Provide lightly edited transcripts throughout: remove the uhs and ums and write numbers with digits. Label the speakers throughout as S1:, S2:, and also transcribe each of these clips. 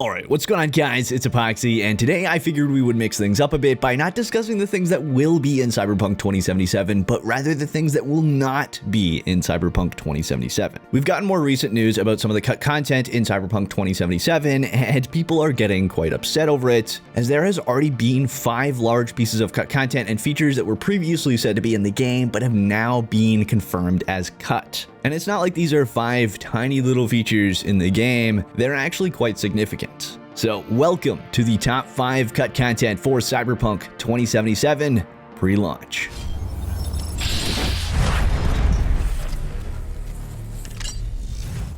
S1: Alright, what's going on guys, it's Epoxy, and today I figured we would mix things up a bit by not discussing the things that will be in Cyberpunk 2077, but rather the things that will not be in Cyberpunk 2077. We've gotten more recent news about some of the cut content in Cyberpunk 2077, and people are getting quite upset over it, as there has already been 5 large pieces of cut content and features that were previously said to be in the game, but have now been confirmed as cut. And it's not like these are 5 tiny little features in the game, they're actually quite significant. So welcome to the top 5 cut content for Cyberpunk 2077 pre-launch.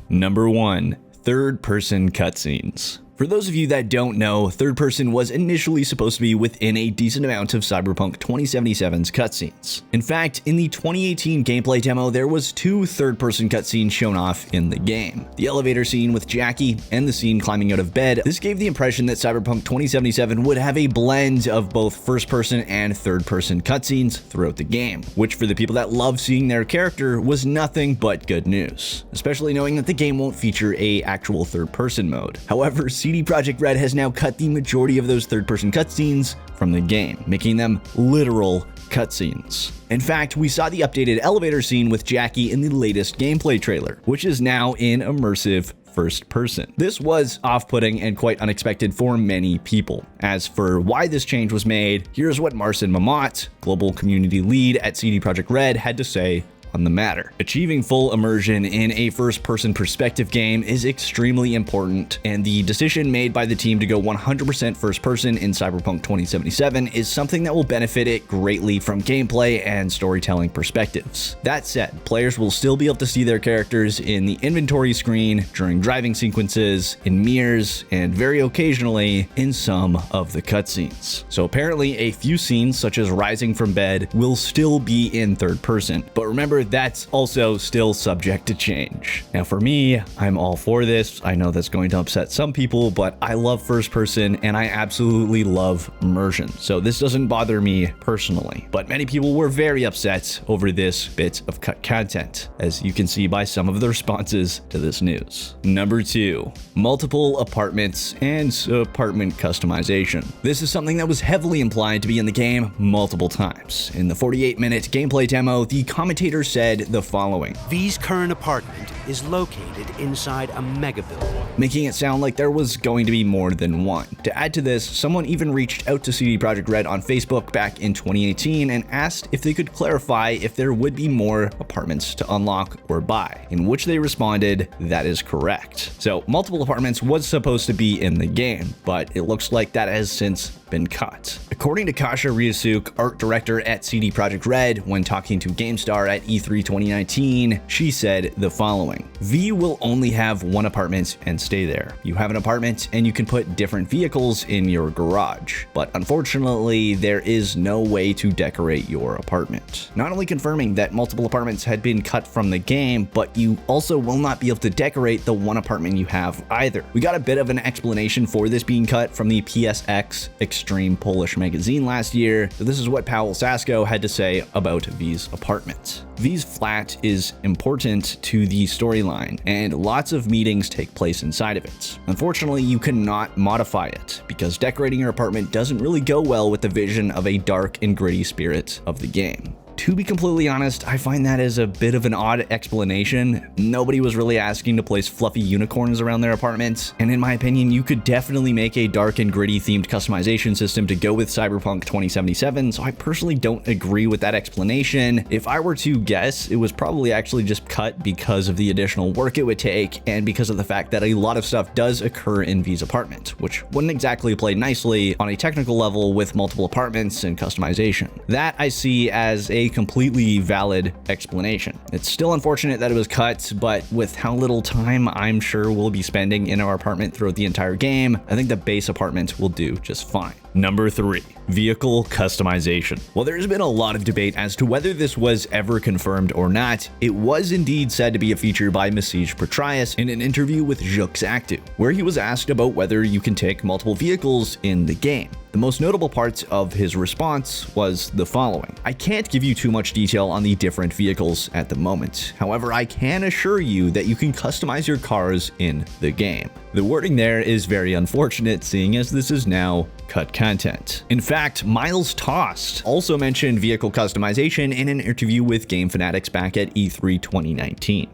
S1: Number 1. Third-person cutscenes. For those of you that don't know, third person was initially supposed to be within a decent amount of Cyberpunk 2077's cutscenes. In fact, in the 2018 gameplay demo, there was 2 third-person cutscenes shown off in the game. The elevator scene with Jackie and the scene climbing out of bed. This gave the impression that Cyberpunk 2077 would have a blend of both first-person and third-person cutscenes throughout the game, which for the people that love seeing their character was nothing but good news, especially knowing that the game won't feature a actual third-person mode. However, CD Projekt Red has now cut the majority of those third-person cutscenes from the game, making them literal cutscenes. In fact, we saw the updated elevator scene with Jackie in the latest gameplay trailer, which is now in immersive first person. This was off-putting and quite unexpected for many people. As for why this change was made, here's what Marcin Mamot, global community lead at CD Projekt Red, had to say on the matter. Achieving full immersion in a first-person perspective game is extremely important, and the decision made by the team to go 100% first-person in Cyberpunk 2077 is something that will benefit it greatly from gameplay and storytelling perspectives. That said, players will still be able to see their characters in the inventory screen, during driving sequences, in mirrors, and very occasionally in some of the cutscenes. So apparently a few scenes, such as rising from bed, will still be in third person, but remember, that's also still subject to change. Now for me, I'm all for this. I know that's going to upset some people, but I love first person and I absolutely love immersion. So this doesn't bother me personally, but many people were very upset over this bit of cut content, as you can see by some of the responses to this news. Number 2, multiple apartments and apartment customization. This is something that was heavily implied to be in the game multiple times. In the 48-minute gameplay demo, the commentator said the following:
S2: V's current apartment is located inside a mega building,
S1: making it sound like there was going to be more than one. To add to this, someone even reached out to CD Projekt Red on Facebook back in 2018 and asked if they could clarify if there would be more apartments to unlock or buy, in which they responded, that is correct. So multiple apartments was supposed to be in the game, but it looks like that has since been cut. According to Kasia Ryusuk, art director at CD Projekt Red, when talking to GameStar at E3 2019, she said the following: V will only have one apartment and stay there. You have an apartment and you can put different vehicles in your garage, but unfortunately there is no way to decorate your apartment. Not only confirming that multiple apartments had been cut from the game, but you also will not be able to decorate the one apartment you have either. We got a bit of an explanation for this being cut from the PSX Extreme Polish magazine last year, so this is what Paweł Sasko had to say about V's apartment. V's flat is important to the storyline, and lots of meetings take place inside of it. Unfortunately, you cannot modify it, because decorating your apartment doesn't really go well with the vision of a dark and gritty spirit of the game. To be completely honest, I find that as a bit of an odd explanation. Nobody was really asking to place fluffy unicorns around their apartments, and in my opinion, you could definitely make a dark and gritty themed customization system to go with Cyberpunk 2077, so I personally don't agree with that explanation. If I were to guess, it was probably actually just cut because of the additional work it would take, and because of the fact that a lot of stuff does occur in V's apartment, which wouldn't exactly play nicely on a technical level with multiple apartments and customization. That I see as a completely valid explanation. It's still unfortunate that it was cut, but with how little time I'm sure we'll be spending in our apartment throughout the entire game, I think the base apartment will do just fine. Number 3, vehicle customization. While there's been a lot of debate as to whether this was ever confirmed or not, it was indeed said to be a feature by Masij Petrius in an interview with Jux Actu, where he was asked about whether you can take multiple vehicles in the game. The most notable part of his response was the following: "I can't give you too much detail on the different vehicles at the moment. However, I can assure you that you can customize your cars in the game." The wording there is very unfortunate, seeing as this is now cut content. In fact, Miles Tost also mentioned vehicle customization in an interview with Game Fanatics back at E3 2019.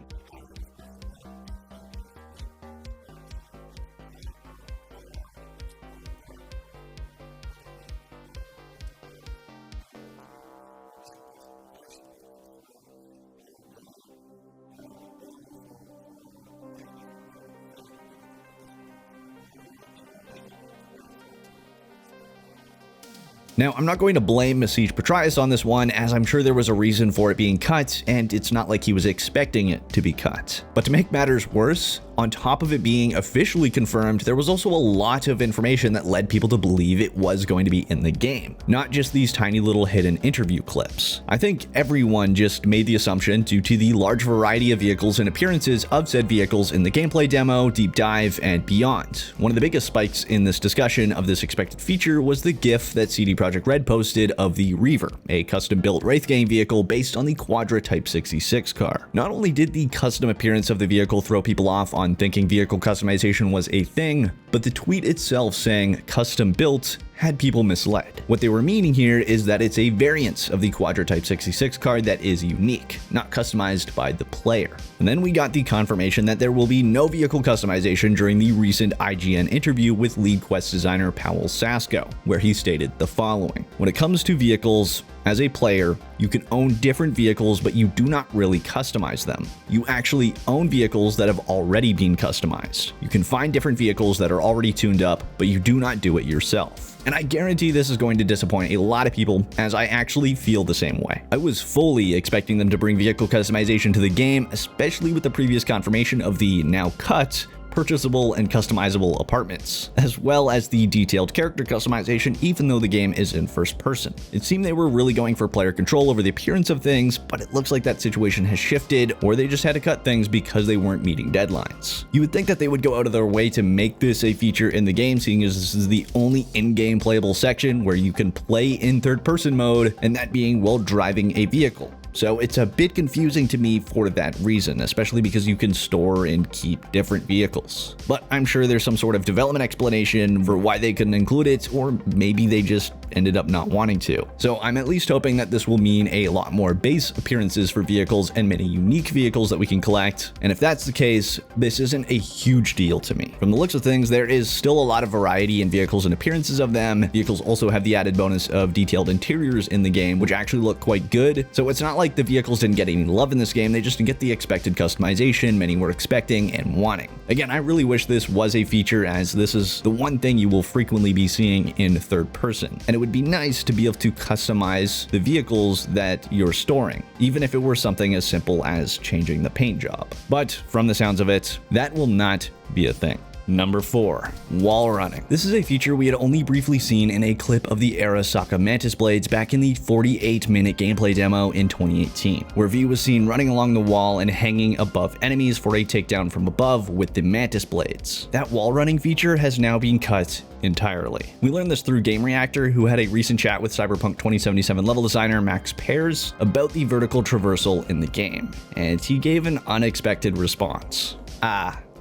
S1: Now, I'm not going to blame Masij Petrias on this one, as I'm sure there was a reason for it being cut, and it's not like he was expecting it to be cut. But to make matters worse, on top of it being officially confirmed, there was also a lot of information that led people to believe it was going to be in the game, not just these tiny little hidden interview clips. I think everyone just made the assumption due to the large variety of vehicles and appearances of said vehicles in the gameplay demo, deep dive, and beyond. One of the biggest spikes in this discussion of this expected feature was the GIF that CD Projekt Red posted of the Reaver, a custom-built Wraith Gang vehicle based on the Quadra Type 66 car. Not only did the custom appearance of the vehicle throw people off on thinking vehicle customization was a thing, but the tweet itself saying custom-built had people misled. What they were meaning here is that it's a variant of the Quadra Type 66 car that is unique, not customized by the player. And then we got the confirmation that there will be no vehicle customization during the recent IGN interview with lead quest designer Powell Sasko, where he stated the following: "When it comes to vehicles, as a player, you can own different vehicles, but you do not really customize them. You actually own vehicles that have already been customized. You can find different vehicles that are already tuned up, but you do not do it yourself." And I guarantee this is going to disappoint a lot of people, as I actually feel the same way. I was fully expecting them to bring vehicle customization to the game, especially with the previous confirmation of the now cut purchasable and customizable apartments, as well as the detailed character customization, even though the game is in first person. It seemed they were really going for player control over the appearance of things, but it looks like that situation has shifted, or they just had to cut things because they weren't meeting deadlines. You would think that they would go out of their way to make this a feature in the game, seeing as this is the only in-game playable section where you can play in third-person mode, and that being while driving a vehicle. So it's a bit confusing to me for that reason, especially because you can store and keep different vehicles. But I'm sure there's some sort of development explanation for why they couldn't include it, or maybe they just ended up not wanting to. So I'm at least hoping that this will mean a lot more base appearances for vehicles and many unique vehicles that we can collect. And if that's the case, this isn't a huge deal to me. From the looks of things, there is still a lot of variety in vehicles and appearances of them. Vehicles also have the added bonus of detailed interiors in the game, which actually look quite good. So it's not like the vehicles didn't get any love in this game, they just didn't get the expected customization many were expecting and wanting. Again, I really wish this was a feature, as this is the one thing you will frequently be seeing in third person. And it would be nice to be able to customize the vehicles that you're storing, even if it were something as simple as changing the paint job. But from the sounds of it, that will not be a thing. Number 4. Wall running. This is a feature we had only briefly seen in a clip of the Arasaka Mantis Blades back in the 48-minute gameplay demo in 2018, where V was seen running along the wall and hanging above enemies for a takedown from above with the Mantis Blades. That wall running feature has now been cut entirely. We learned this through Game Reactor, who had a recent chat with Cyberpunk 2077 level designer Max Pears about the vertical traversal in the game, and he gave an unexpected response.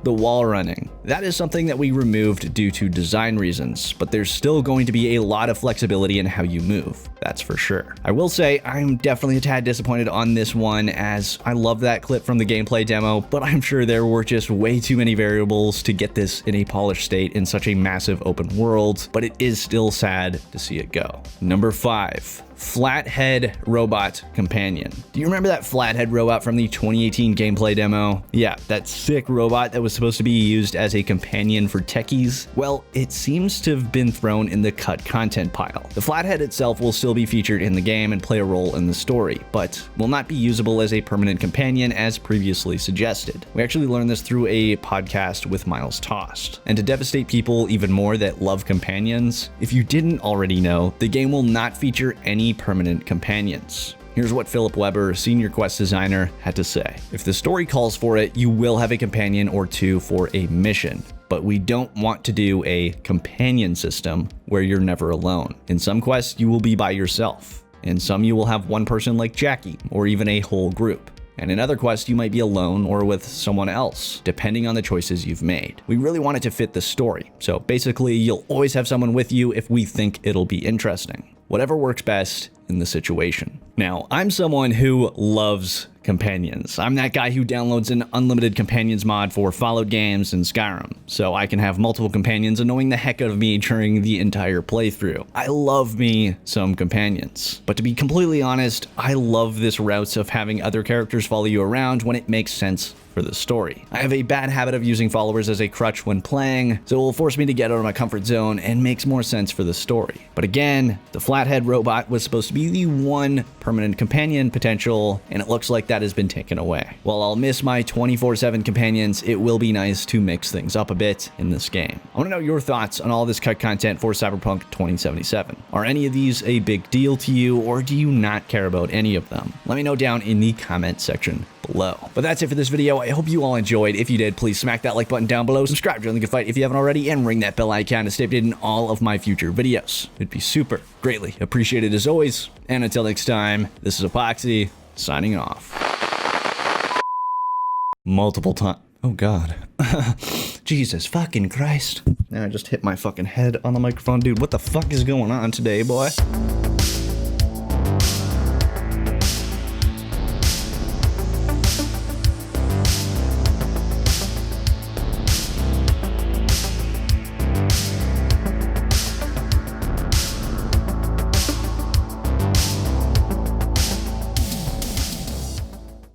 S1: The wall running. That is something that we removed due to design reasons, but there's still going to be a lot of flexibility in how you move, that's for sure. I will say I'm definitely a tad disappointed on this one, as I love that clip from the gameplay demo, but I'm sure there were just way too many variables to get this in a polished state in such a massive open world, but it is still sad to see it go. Number 5. Flathead Robot Companion. Do you remember that Flathead robot from the 2018 gameplay demo? Yeah, that sick robot that was supposed to be used as a companion for techies? Well, it seems to have been thrown in the cut content pile. The Flathead itself will still be featured in the game and play a role in the story, but will not be usable as a permanent companion as previously suggested. We actually learned this through a podcast with Miles Tost. And to devastate people even more that love companions, if you didn't already know, the game will not feature any permanent companions. Here's what Philip Weber, senior quest designer, had to say. If the story calls for it, you will have a companion or two for a mission. but we don't want to do a companion system where you're never alone. In some quests, you will be by yourself. In some, you will have one person like Jackie, or even a whole group. And in other quests, you might be alone or with someone else, depending on the choices you've made. We really want it to fit the story. So basically, you'll always have someone with you if we think it'll be interesting. Whatever works best in the situation. Now, I'm someone who loves companions. I'm that guy who downloads an unlimited companions mod for Fallout games and Skyrim, so I can have multiple companions annoying the heck out of me during the entire playthrough. I love me some companions. But to be completely honest, I love this route of having other characters follow you around when it makes sense for the story. I have a bad habit of using followers as a crutch when playing, so it will force me to get out of my comfort zone and makes more sense for the story. But again, the Flathead robot was supposed to be the one permanent companion potential, and it looks like that has been taken away. While I'll miss my 24/7 companions, it will be nice to mix things up a bit in this game. I want to know your thoughts on all this cut content for Cyberpunk 2077. Are any of these a big deal to you, or do you not care about any of them? Let me know down in the comment section below. But that's it for this video. I hope you all enjoyed. If you did, please smack that like button down below, subscribe to the good fight if you haven't already, and ring that bell icon to stay updated in all of my future videos. It'd be super greatly appreciated as always. And until next time, this is Epoxy signing off. Multiple times. Oh god. Jesus fucking Christ. Now I just hit my fucking head on the microphone. Dude, what the fuck is going on today, boy?